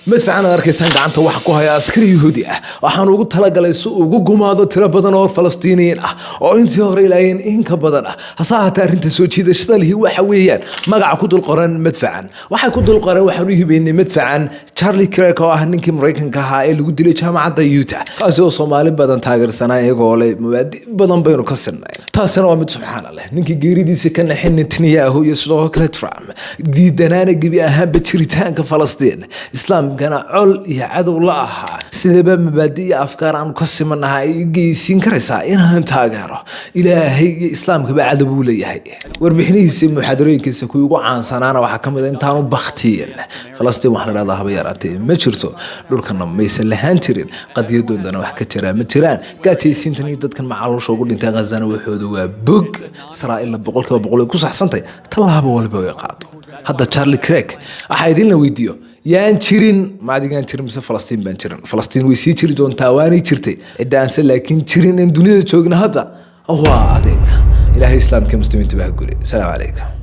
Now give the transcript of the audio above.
madfacan arkaysan gacanta waxa ku haya askari Yahuudi ah waxaan ugu talagalay si uu ugu gumaado tiro badan oo Falastiiniyiin ah oo intii hore ilaayeen in ka badan ah hasaata arinta soo jiidashada leh waxa weeyaan magaca ku dul qoran madfacan waxa ku dul qoran waxa uu hibeynay madfacan Charlie Kirk oo ah ninkii Mareykanka ahaa ee lagu dilay jaamacadda Utah kaasi oo Soomaali badan taageersanaa iyagoo leh mabaadi badan baynu ka sinay taasina waa mid subxaanallah ninkii geeridiisa ka naxin Netanyahu iyo sidoo kale Trump diidanaana gibi ahaan jiritaanka Falastiin Islam كان عل يعدو الله سيدبا مبادئ أفكار عن قسم أنها يجيسين كرسا إنها تاجره إلهي إسلام كبعد بولي هي وربحني يسمى محاضرين كيسكوا عن سنانا وحكم إذا انتانوا بختين فلسطين وحنا الله بياراتي ما شرتوا دول كنا ميسن لهانترين قد يدون دنا وحكتشرا متشران قاتي سنتني ضد كان معلوش وقول انت غزانا وحود وبوج إسرائيل بقول كوس حسنتي طلعها بول بويقاتو هذا تشارلي كريك أحيدين له فيديو يان تشيرين ما عاد يان تشيرين بس فلسطين بنشيرين فلسطين ويسي تشيرين دون تاواني تشيرتي إدانس لكن تشيرين إن دنيا تشوقنا هذا هو عادي إلهي إسلام كمسلمين تبع قولي السلام عليكم.